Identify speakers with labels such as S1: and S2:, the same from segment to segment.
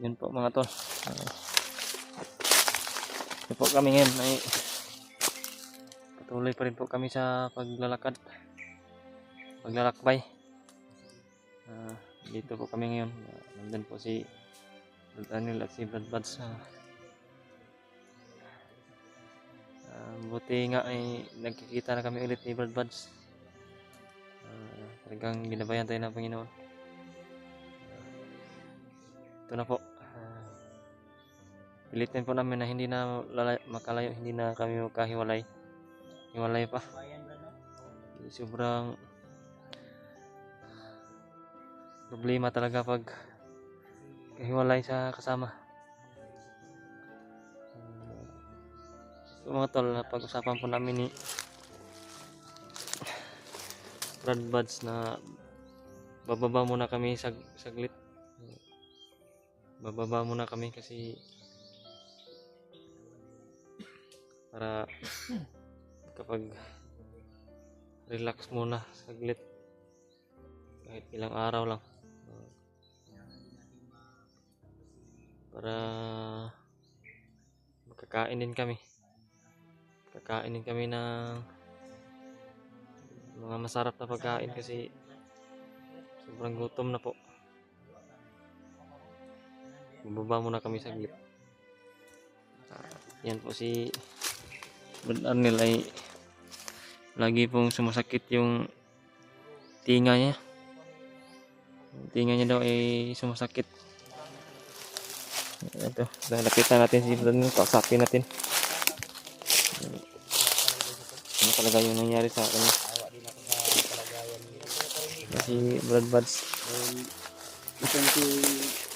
S1: Yun po mga tol. Yun po kami ngayon ay patuloy pa rin po kami sa paglalakbay. Dito po kami ngayon. Nandun po si Brad Daniel at si Brad Buds. Buti nga ay nagkikita na kami ulit ni Brad Buds. Talagang ginabayan tayo ng Panginoon. Ito na po. Pilitin po namin na hindi na makalayo, hindi na kami magkahiwalay. Hiwalay pa. Sobrang problema talaga pag kahiwalay sa kasama. So mga tol, pag-usapan po namin ni Brad Buds na bababa muna kami saglit. Bababa muna kami kasi para kapag relax muna saglit kahit ilang araw lang para makakain din kami ng mga masarap na pagkain kasi sobrang gutom na po. Bababa muna kami saglit. Yan po si Brad Arnel ay lagi pong sumasakit yung tinga niya. Yung tinga niya daw ay sumasakit. Ito, lapitan natin si Brad Arnel, kausapin natin. Ano talaga yung nangyari sa akin? Si Brad Buds.
S2: Isang si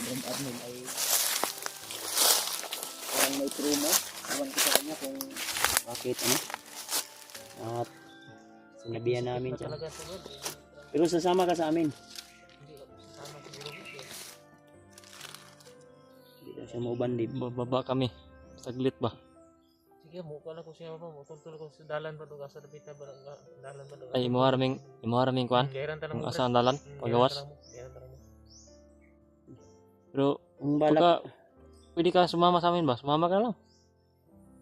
S2: Brad Arnel ay parang may trauma. Alam ko sa kanya kung bakit at sinabihan namin siya. Pero sasama ka sa amin. Hindi na siya maubandib.
S1: Bababa kami. Saglit ba?
S3: Sige, mukha na ko siya pa. Tutulog ko sa dalan pa doon. Asa dapit na dalan pa doon.
S1: Ay, imuharaming kuan. Kung asa ang dalan, pagawas. Pero,
S2: Ang
S1: pagka,
S2: balak,
S1: pwede ka sumama sa amin ba? Sumama ka lang.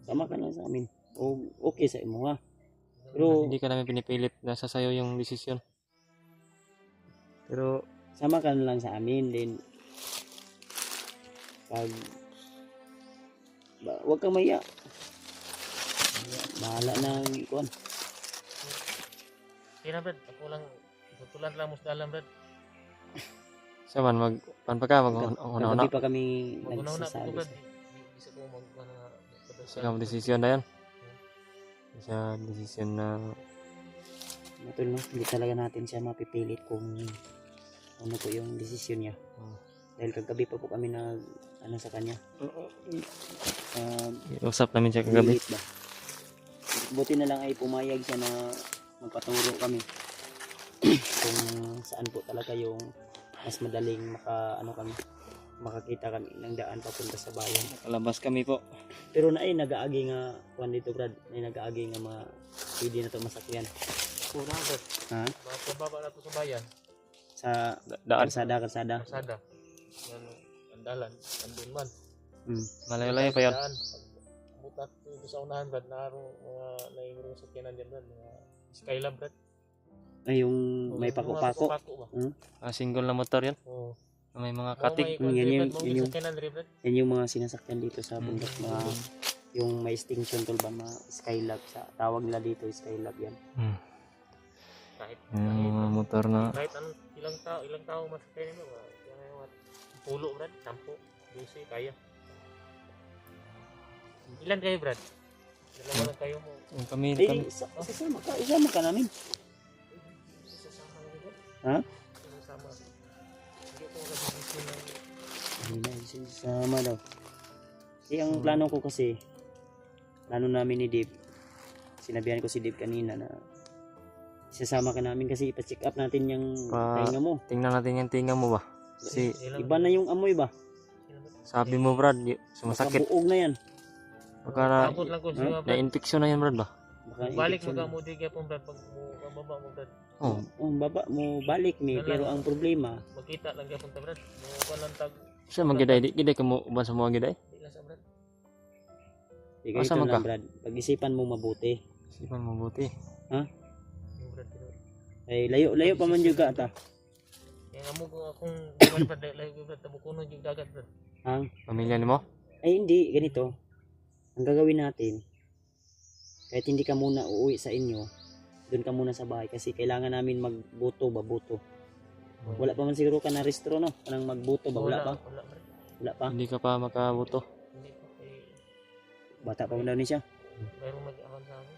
S2: sama ka na sa amin. O okay sa imo ha. Pero
S1: Hindi ka namin pinipilit. Nasa sayo yung desisyon. Pero,
S2: sama ka na lang sa amin din. Pag wag kang maya. Bahala na kuan.
S3: Kaya Brad, ako lang. Tutulan lang mo sa dalan Brad.
S1: siya man, magpanpa ka, mag-una-una.
S2: Kagabi pa kami
S3: Mag-una-una ko
S2: nagsasabi.
S3: Brad. Isa ko
S1: Siya ang desisyon na yan. Siya desisyon na
S2: Matul no, hindi talaga natin siya mapipilit kung ano po yung desisyon niya. Dahil kagabi pa po kami sa kanya.
S1: usap namin siya kagabi.
S2: Pilit ba? Buti na lang ay pumayag siya na magpaturo kami kung saan po talaga yung mas madaling makakita kami ng daan papunta sa bayan.
S1: Nakalabas kami po.
S2: Pero na ay nagaagi nga kuan dito Brad, ay nagaagi nga mga pwede na to masakyan.
S3: Kurang Brad.
S2: Ha?
S3: Mapababa na to sa bayan.
S2: Sa
S1: Daan.
S2: kalsada.
S3: Kasada. Yan ang dalan. Andun man.
S1: Malayo-layo pa yun.
S3: Butak dito sa unahan Brad. Naroon mga naingurong sakyanan dyan Brad. Mga Skylab Brad.
S2: Ay yung may
S3: Mga
S2: pako-pako.
S3: ba?
S1: Single na motor yan.
S3: Oo.
S1: May mga
S3: Mga
S1: katig.
S3: may kwan,
S2: Yan
S3: Brad,
S2: yung-
S3: mga
S2: yan yung-
S3: sakyanan rin Brad.
S2: Yan yung mga sinasakyan dito sa bundok, mga yung may extinction tool ba, mga skylab sa tawag nila dito, skylab yan.
S3: Kahit
S1: Yung mga motor na
S3: kahit anong ilang tao masakyan mo. Mga pulo Brad. 10, 12 kaya. Ilan kayo Brad? Dalawa lang kayo mo.
S1: yung kami.
S2: Isama ka namin.
S3: Sasama lang Brad.
S2: Ha?
S3: Sasama. Hindi ko nabibisi ng
S2: Hindi na, isama daw. Kasi ang plano ko kasi, plano namin ni Dave, sinabihan ko si Dave kanina na isasama ka namin kasi ipa-check up natin yung pahinga mo.
S1: Tingnan natin yung tinga mo ba? Kasi
S2: Iba na yung amoy ba?
S1: sabi mo Brad, sumasakit.
S2: Buog na yan.
S1: Baka
S3: Takot lang ko siya Brad.
S1: na-infection na yan Brad ba?
S2: Baka
S3: Balik
S2: infection na.
S3: mo ka po Brad pag mababa mo Brad.
S1: Oh,
S2: Baba mo balik ni, pero ang problema,
S3: Magkita lang ka punta Brad. Mga panantag
S1: Sa magiday di giday kamo uban sa mga giday.
S3: Di lang sa brad.
S2: Ikaw
S1: Asa
S2: ito
S1: man ka?
S2: lang, Brad. Pag-isipan mo mabuti.
S1: Sipan mabuti.
S3: Yung brad pero.
S2: Ay, layo pa man juga ta.
S3: Kaya nga mo kung buwan brad layo brad tabukuno yung dagat brad.
S2: Ang
S1: Pamilya nimo?
S2: Ay hindi, ganito. Ang gagawin natin, kahit hindi ka muna uuwi sa inyo, doon ka muna sa bahay kasi kailangan namin babuto. Wala pa man siguro ka na restro, no? Anong magbuto ba? Wala pa?
S3: Wala brad.
S2: Wala pa?
S1: Hindi ka pa makabuto.
S3: Hindi pa kay
S2: Bata pa man daw ni siya.
S3: mayroong mag-awan sa amin.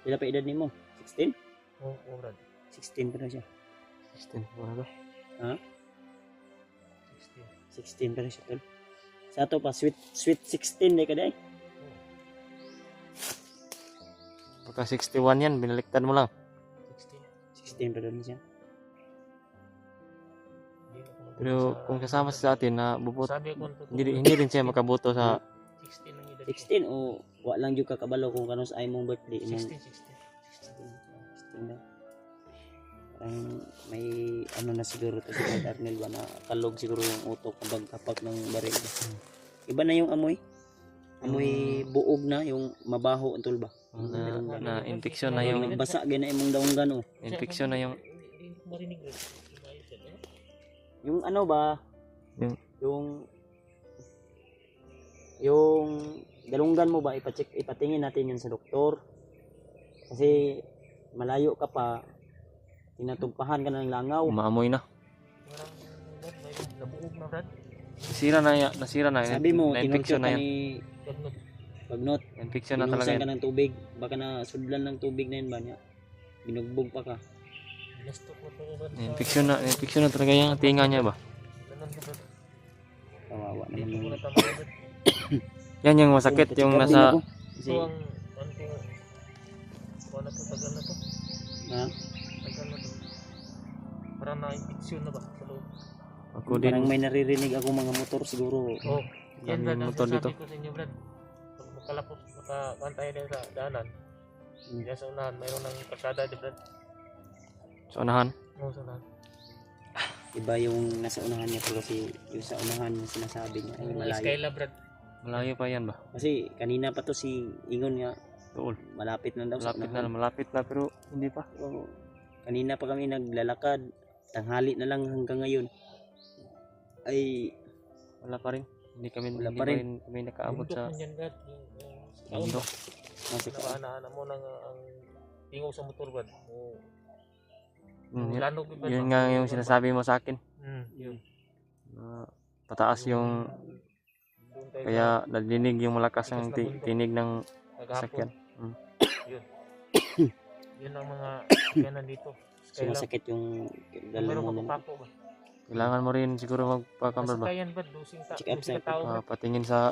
S2: Pila pa edad ni mo? 16?
S3: Oo brad.
S2: 16 pa na siya.
S1: 16 wala ba?
S3: 16.
S2: 16 pa na siya, tol. Sa ato pa, sweet 16 day ka day.
S1: Baka 61 yan, binaliktad mo lang.
S3: 16.
S2: 16 pa daw ni siya.
S3: Hindi na ako
S1: Pero kung kasama siya sa atin na bubuto,
S3: sabi ko
S1: hindi rin siya makabuto sa
S3: 16 lang edad.
S2: 16 o wa lang jud ka kabalo kung kanus ay mong birthday.
S3: 16.
S2: 16 na. Parang may ano na siguro to si Brad Arnel ba na kalog siguro yung utok kapag kapak ng baril. Iba na yung amoy. Amoy buog na, yung mabaho tol ba?
S1: na infection na
S2: Yung
S1: yung
S2: basa gina imong daunggan oh.
S1: infection na yung
S3: Hindi ko marinig brad.
S2: Yung ano ba?
S1: Yung-
S2: Yung dalunggan mo ba ipatingin natin yun sa doktor. Kasi malayo ka pa, tinatumpahan ka ng langaw.
S1: umaamoy na.
S3: Parang brad may nabuog na brad.
S1: Nasira na.
S2: Sabi mo,
S1: na infection
S2: tinurto
S1: na
S2: ka
S1: yan.
S2: ni
S3: Gagnot.
S2: Bagnot.
S1: Infection na talaga
S2: Inusan ka
S1: yan.
S2: ng tubig. Baka na sudlan ng tubig na yun ba niya? Binugbog pa ka.
S3: Gusto ko to brad.
S1: Infection na talaga yung tinga niya ba?
S3: Ganun ko brad.
S2: Kawawa naman
S3: Dito ko
S2: yung...
S3: na tama brad.
S1: Yan yung masakit yung
S2: Check up din
S1: nasa
S2: ako.
S3: Ito
S2: Kasi,
S3: ang ano ko na to tagal na to.
S2: ha?
S3: Tagal na to. Parang na-infection na ba sa loob?
S1: ako din.
S2: Parang may naririnig ako mga motor siguro.
S3: Oh, yan
S1: Yan
S3: brad,
S1: yung
S3: ang
S1: motor dito.
S3: sinasabi ko sa inyo brad. Pag makalapos, makakantay din sa daanan. Diyan sa unahan, mayroon ng kalsada di brad.
S1: Sa unahan.
S3: Oo, sa unahan.
S2: Iba yung nasa unahan niya pero kasi yung sa unahan yung sinasabi niya ay
S3: Yung
S2: malayo.
S3: Skyla brad.
S1: Malayo pa yan ba?
S2: Kasi kanina pa to si Ingon nga
S1: Doon.
S2: malapit na daw sa unahan.
S1: Malapit na pero hindi pa.
S2: Pero kanina pa kami naglalakad. Tanghali na lang hanggang ngayon. Ay
S1: Wala pa rin. Hindi
S2: Wala
S1: hindi
S2: pa
S1: pa
S2: rin.
S1: rin kami nakaabot
S3: Bundok
S1: sa
S3: man yan brad. Yung
S1: mundo.
S2: nasa
S3: Nabahanaan mo nang ang tingog sa motor brad. Oo.
S1: Yun,
S3: Lanog brad.
S1: yun nga yung sinasabi mo sa akin.
S3: Yun.
S1: Na pataas yung
S3: Doon tayo
S1: kaya nadinig yung malakas ang tinig ng
S3: sa
S1: sakyan.
S3: maghapon.
S1: Mm.
S3: Yun. Yun ang mga kanan dito. Skyla.
S2: sumasakit yung
S3: Meron
S2: lalamunan.
S3: kapapako ba?
S1: Kailangan mo rin siguro magpa-camera ba?
S3: Nasakayan ba? Dusing
S2: Check up sa-
S3: tao ba?
S1: Patingin sa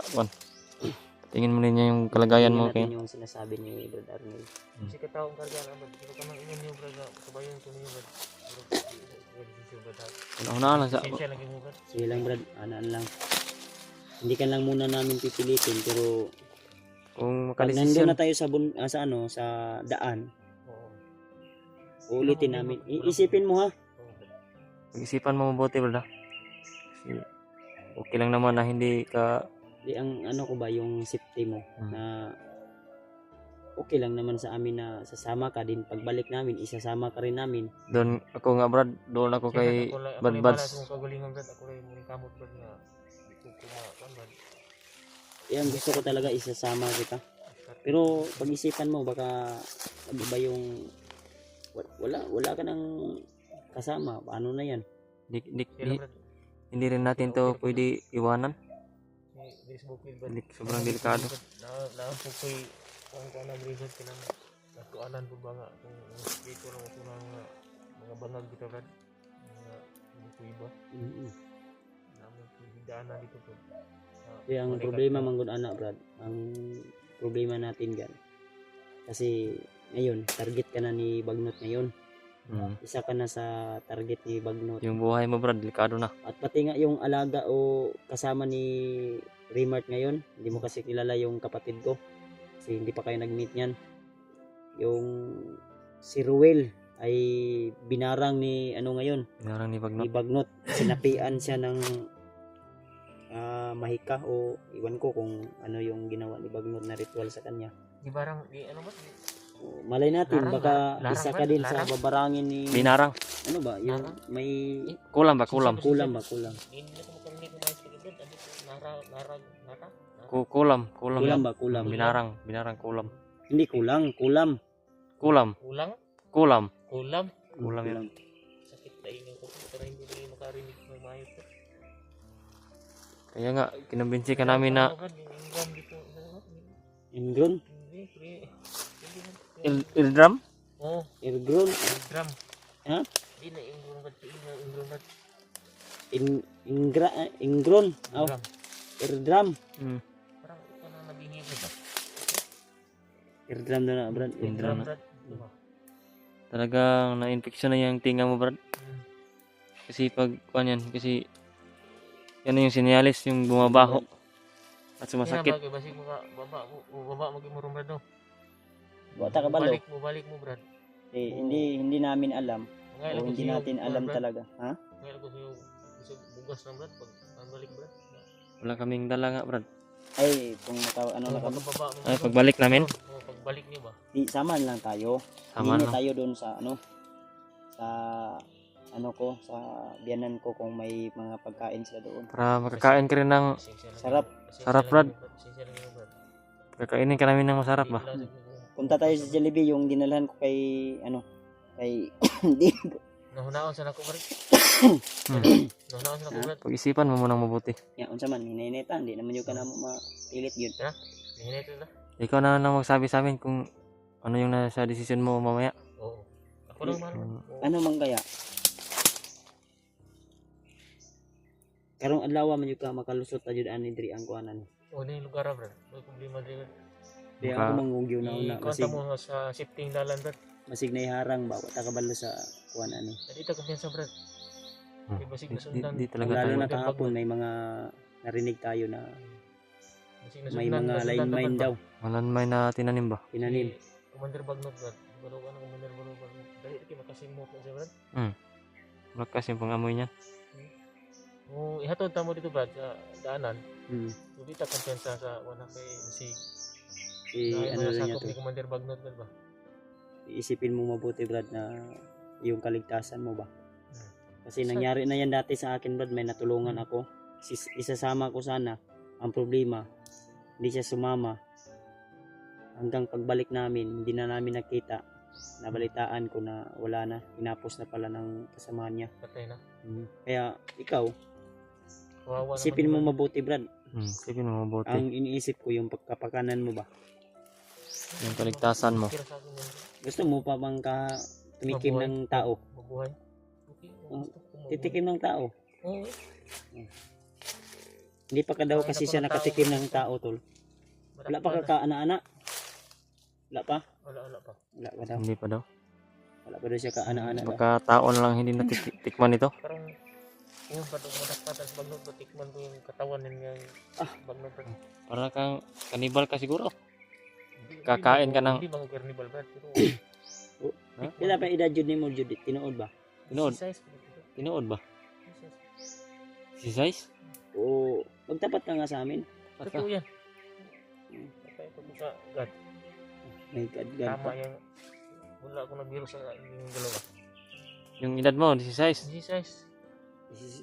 S1: patingin mo rin yung kalagayan mo
S2: Tingnan
S1: kaya.
S2: natin yung sinasabi ni Brad Arnel.
S3: Si katao ang karga na ba? Pero ka nang ingon niyo brad. Kabayan ko niyo brad.
S1: Una lang sa
S3: Sensya lagi mo brad.
S2: Sige lang Brad, anaan lang. Hindi ka lang muna namin pipilitin pero
S1: kung
S2: pag nandun
S1: makadesisyon.
S2: na tayo sa, sa ano sa daan,
S3: Oo.
S2: uulitin namin. Iisipin mo ha.
S1: Pag-isipan mo mabuti brada. Kasi okay lang naman na hindi ka
S2: Di ang ano ko ba yung safety mo na okay lang naman sa amin na sasama ka din pagbalik namin isasama ka rin namin.
S1: doon ako nga brad, doon ako kay Bad Buds.
S3: Kung kagalingan brad, ako rin muling kamot brad nga. Ito ko brad.
S2: Yan gusto ko talaga isasama kita. Pero pag-isipan mo baka ano ba yung wala ka nang kasama, ano na yan?
S3: Sila brad.
S1: Hindi rin natin to pwede iwanan.
S3: Facebook brad.
S1: Sobrang delikado.
S3: Na po ko'y kung na brigad kinang natuanan po ba nga kung dito lang ako ng mga bangag dito brad. Mga dito iba. Namin po hidaanan dito po.
S2: Kaya ang problema manggod anak Brad, ang problema natin gan. Kasi ngayon, target ka na ni Bagnot ngayon. Isa ka na sa target ni Bagnot.
S1: Yung buhay mo brad, delikado na.
S2: At pati nga yung alaga o kasama ni Remart ngayon, hindi mo kasi kilala yung kapatid ko. Kasi hindi pa kayo nag-meet niyan. Yung si Ruel ay binarang ni ano ngayon,
S1: Narang ni
S2: ni
S1: Bagnot.
S2: Bagnot. Sinapian siya ng mahika o iwan ko kung ano yung ginawa ni Bagnod na ritual sa kanya.
S3: Di barang, di ano ba?
S2: O, malay natin,
S3: Larang,
S2: baka
S3: larang
S2: isa
S3: ba?
S2: ka din sa
S3: Larang?
S2: babarangin ni,
S1: Binarang.
S2: ano ba, yung
S3: Larang?
S2: may
S1: Kulam ba? Kulam.
S2: kulam ba, kulam.
S3: Hindi na ko makarinig ng mga speaker doon. Ano po? Nara?
S1: Kulam. Kulam.
S2: Kulam ba, kulam.
S1: Binarang. Binarang kulam.
S2: Hindi kulang, kulam.
S1: Kulam.
S3: Kulang?
S1: Kulam.
S3: Kulam?
S1: Kulam yan.
S3: Sakit na ingin ko. Pero hindi na makarinig ng maayos ko.
S1: Kaya nga, kinabinsi ka namin na
S3: Ano ba? Yung Ingram dito.
S2: Ingron,
S3: Hindi, pre. Hindi na.
S1: Ildram?
S3: Oo.
S2: Irgron,
S3: Ingram.
S2: Ha?
S3: Hindi na Ingram ba? Ingram ba?
S2: Ingron, oh,
S3: Ingram.
S2: Irdram.
S1: Hmm.
S3: Parang ito na nabingi ko ba?
S2: Irdram na na, Brad.
S1: Ingram na.
S3: Brad. Diba?
S1: Talagang na-infection na yung tinga mo, Brad.
S3: Hmm.
S1: Kasi pag, yan, kasi yan na yung sinyalis, yung bumabaho. At sumasakit.
S3: Kaya bagay, basig mo ka, baba mag-imurong Brad, no?
S2: Bata ka balo.
S3: Balik mo, Brad.
S2: Eh, hindi namin alam.
S3: Ngayon
S2: O
S3: ako
S2: hindi
S3: sa'yo,
S2: natin alam
S3: Brad.
S2: talaga. Ha?
S3: Ngayon ako sa'yo, isang bugas na, Brad. Pag balik, Brad.
S1: Wala kaming dala nga, Brad.
S2: Ay, kung ano na kami.
S3: Pagbaba mo,
S1: Ay,
S3: Brad.
S1: pagbalik namin,
S3: Oo, pagbalik niyo ba?
S2: Saman lang tayo.
S1: sama
S2: Hindi
S1: na.
S2: tayo doon sa sa sa biyanan ko kung may mga pagkain sila doon.
S1: Para makakain ka rin ng,
S3: Pasensya lang
S2: Sarap.
S3: yun. Pasensya
S1: Sarap,
S3: lang
S1: Brad.
S3: yun, Pasensya lang yun, Brad.
S1: kakainin ka namin ng masarap ba?
S3: Hindi lang-
S2: Punta tayo sa Jollibee, yung dinalhan ko kay kay hindi
S3: Nahunaon sa nako, Brad.
S1: Hmm.
S3: Nahunaon sa nako, Brad.
S1: Pag-isipan mo munang mabuti.
S2: ya unsa man hinay-neta, hindi naman yung kana mo mapilit yun.
S3: Hinito na.
S1: Ikaw na lang magsabi sa amin kung ano yung nasa desisyon mo mamaya.
S3: Oo. Ako lang man. Oo.
S2: Ano man kaya? Karong adlaw man yung ka makalusot ta jud ani diri ang kuanan.
S3: Oo, na yung lugar, Brad. May problema din, Brad.
S2: Kaya
S1: Maka-
S2: ako manggugyo na una
S3: Ikwanta mo sa shifting dalan, Brad.
S2: masig na iharang ba ta kabalo sa kuanan ni.
S3: Dito kumpiyansa, Brad.
S1: Hmm.
S3: Di basig
S1: Di,
S3: na sundan.
S1: di talaga
S2: Lalo
S1: tayo.
S2: na kahapon may mga narinig tayo na
S3: Basig na
S2: may
S3: sundan,
S2: mga
S3: nasundan
S2: line
S3: ka,
S2: mine
S3: Brad,
S2: daw
S3: ba?
S1: Walang may na tinanim ba?
S2: tinanim.
S3: Si Commander Bagnot, Brad. Baro ka na Commander Bagnot. Dahil kayo makasimot na siya, Brad.
S1: Malakas yung pangamoy niya.
S3: Kung ihatod tamo dito, Brad, sa daanan,
S2: Hmm.
S3: hindi ta kumpiyansa sa wala kay si
S2: Ano
S3: mga
S2: lang niya
S3: sakop
S2: to.
S3: ni Commander Bagnot, Brad, ba?
S2: Iisipin mo mabuti Brad na yung kaligtasan mo ba.
S3: Hmm.
S2: Kasi nangyari na yan dati sa akin Brad, may natulungan ako. Isasama ko sana. Ang problema, hindi siya sumama. Hanggang pagbalik namin, hindi na namin nakita. Nabalitaan ko na wala na. Inapos na pala ng kasamahan niya.
S3: Patay na.
S2: Kaya ikaw,
S3: Kawawa
S2: isipin mo
S3: naman,
S2: mabuti Brad.
S1: Sipin mo mabuti.
S2: Ang iniisip ko yung pagkapakanan mo ba.
S1: Yung kaligtasan mo.
S3: Tira sa akin yan.
S2: Gusto mo pa bang tumikim
S3: Mabuhay.
S2: ng tao?
S3: Mabuhay. Okay. Gusto ko mabuhay.
S2: Titikim ng tao.
S3: Oo.
S2: Hindi pa ka daw
S3: Kain
S2: kasi
S3: ako
S2: siya
S3: ng tao.
S2: nakatikim ng tao tol. Wala pa ka kaana-ana? Wala pa?
S3: Wala pa.
S2: Wala pa daw.
S1: Hindi pa daw.
S2: Wala pa daw siya kaana-ana daw.
S1: Baka taon lang hindi natitikman ito.
S3: Parang yung patok madakpatan sa Bagnot, batikman ko yung katawan niya Bagnot, Brad.
S1: Para kang kanibal ka siguro.
S3: Hindi-
S1: Kakain ka ng-
S3: Hindi ba carnival, Brad? Pero
S2: Pila pa edad jud nimo jud tinuod ba?
S1: Tinood.
S3: size,
S1: Tinood ba? Si size?
S2: O magtapat ka nga sa amin.
S1: Baka.
S3: Totoo yan. Patay ko sa God.
S2: My God, God.
S3: Tama yung wala akong nabiro sa yung dalawa.
S1: Yung edad mo, si size.
S3: Si size.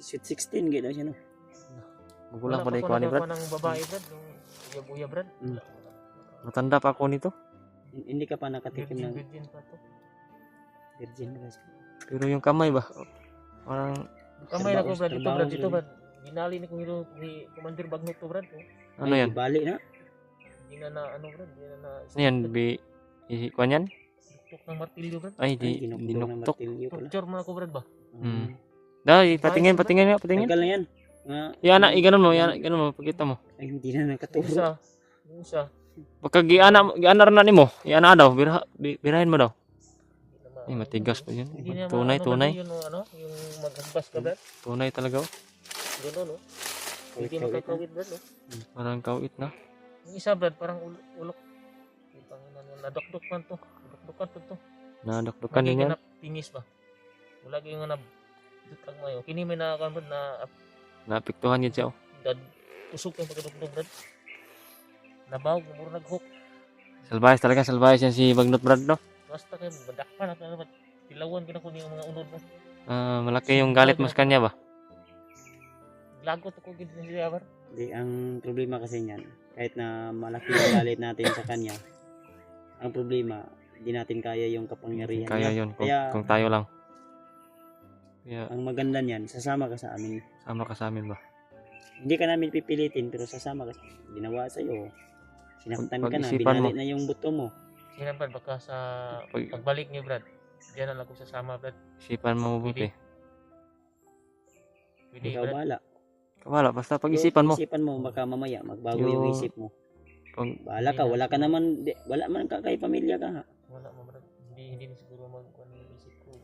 S2: Sweet 16 gid daw siya no.
S1: Magulang pa
S3: Wala
S1: na
S3: pa
S1: ikuha ni
S3: ako
S1: Brad.
S3: nagawa ng babae, Brad. Yung uya-buya, Brad.
S2: Mm.
S1: Matanda pa ako nito.
S2: Hindi ka pa nakatikim ng
S3: Virgin pa to.
S2: virgin guys.
S1: Pero yung kamay ba? Parang
S3: Kamay na ko, Brad. Dito,
S2: trabaho
S3: Brad. Dito,
S2: sila.
S3: Brad. Binali ni kong ni Commander Bagnot to, Brad.
S1: ano yan?
S2: Bali na.
S3: Hindi na ano, Brad. Hindi na
S1: Ano yan? Ikuha yan?
S3: Tuktok ng martilyo, Brad.
S1: Ay,
S2: Ay,
S1: di,
S2: ng
S1: dinuktok.
S2: martilyo pala.
S3: Torture mo ako, Brad ba?
S1: Hmm. Dahil, patingin nga, patingin.
S2: Tagal na yan. Nga,
S1: Yana, iganon mo, pagkita mo.
S2: ay, hindi na
S3: Yung
S2: nakaturo.
S3: isa. Yung isa.
S1: Baka giana rin na nimo. Iana daw, birahin mo daw.
S3: Hindi na
S1: Ay, matigas pa yun.
S3: Hindi na
S1: Tunay,
S3: ano,
S1: tunay.
S3: Yung ano, yung maghambas ka, Brad.
S1: Tunay talaga. Oh.
S3: Gano'n, no? Hindi
S2: Kawit-kawit na.
S3: makakawit, Brad, no?
S1: Parang kawit na.
S3: Yung isa, Brad, parang ulok. Nadokdok man to. Nadokdokan to.
S1: Nadakdukan din yan.
S3: Tingis ba? Wala kayong nga dutang mayo. Kini may nakakan, Brad, na
S1: Naapektuhan yun siya. Oh.
S3: dad usok ang pagkadugtong brad. Nabaw, muro nag-hook.
S1: Salbayas talaga, salbayas yan si Bagnot Brad, no?
S3: Basta kayo, badakpan at naman. Tilawan ko na kung yung mga unod mo.
S1: Malaki yung galit mo sa kanya ba?
S3: Lagot ako gid na siya bar.
S2: Di, ang problema kasi niyan, kahit na malaki yung galit natin sa kanya, ang problema, di natin kaya yung kapangyarihan
S1: Kaya
S2: niya.
S1: yun,
S2: Kaya,
S1: kung tayo lang. Kaya,
S2: ang maganda niyan, sasama ka sa amin.
S1: sama ka sa amin ba?
S2: Hindi ka namin pipilitin, pero sasama ka. Ginawa sa'yo. Sinaktan ka na,
S1: Pag-isipan
S2: binali
S1: mo.
S2: na yung buto mo.
S3: Sina brad baka sa
S1: Pag-
S3: pagbalik niyo brad. Diyan na lang ako sasama brad.
S1: Isipan mo mabuti.
S3: Pwede
S2: Ikaw
S3: brad.
S2: bahala.
S1: Wala, basta pag-isipan mo.
S2: Pag-isipan mo, baka mamaya magbago yung
S1: Yung-
S2: isip mo.
S1: Pag,
S2: Bahala ka, wala ka naman, wala man ka kay pamilya ka ha.
S3: Wala mo brad. Hindi na siguro mag-kuan yung isip ko.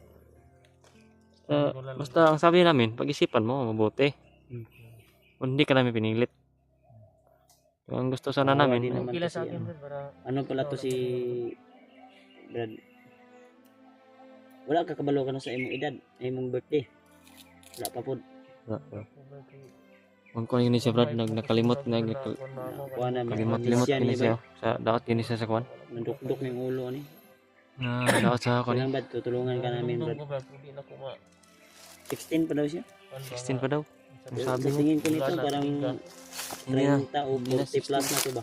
S1: basta ang sabi namin, pag-isipan mo mabuti.
S2: Hmm.
S1: Kung hindi ka namin pinilit. Kung ang gusto sana
S2: Oo,
S1: namin,
S2: hindi naman
S3: Okay lang
S2: kasi
S3: sa akin
S2: ano.
S3: brad para
S2: Ano pala to si Brad? Wala ka kabalo ka na sa imong edad, imong birthday. Wala pa pod.
S1: kung kuha yun siya Brad, nakalimot,
S2: Kuha na
S1: kalimot yun siya. Sa daot yun siya sa kuwan.
S2: Nandukdok ng ulo ni.
S1: Na daot sa
S2: Kung
S1: kuwan.
S2: Brad, tutulungan ka namin Brad.
S3: Hindi na ko ma
S2: 16 pa daw siya.
S1: 16 pa daw. Ang sabi
S2: Sa
S1: mo.
S2: tingin ko nito parang
S1: Hindi na.
S2: 30 o
S1: Hindi na
S2: 40 plus na to ba?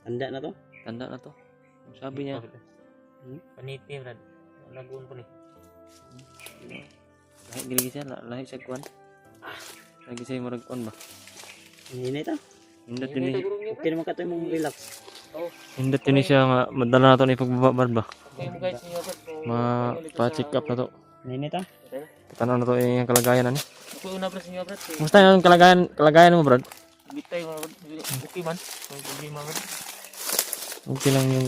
S2: Tanda na to?
S1: Tanda na to. Ang sabi niya.
S3: Paniti brad. Lagun po ni.
S1: Lahi giligi siya, lahi siya kuwan. Lagi siya murag kuwan ba?
S2: Hinay ta.
S1: Hindot yun
S2: Okay naman ka to mong relax.
S1: Hindot yun siya nga, madala na to ni pagbababad ba?
S3: Okay mo guys niyo brad.
S1: Pa-check up na to.
S2: Hinay ta.
S1: Tanaw na to yung kalagayan ani.
S3: Ako una brad niyo brad.
S1: Kumusta yung kalagayan mo Brad?
S3: Bitay mo brad. Okay man. Hindi man brad.
S1: Okay lang yung...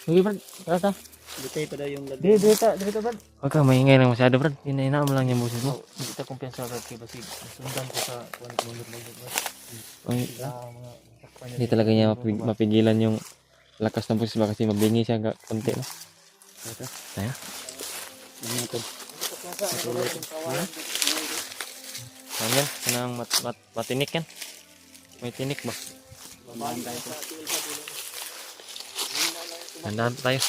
S1: Sige Brad, kata.
S2: Bitay pa daw yung lag.
S3: Dito brad.
S1: Huwag kang maingay lang masyado Brad. Hinahinaan mo lang yung boses mo.
S3: Hindi ta kumpiyansa brad kay basig. Sundan ko sa kuan ko lugod brad. Mga
S1: Hindi talaga niya mapigilan yung lakas ng boses ba kasi mabingi siya konti no? Tayo?
S2: Ano to?
S1: Ayan, kanang matinik yan. May tinik ba? Tandaan tayo.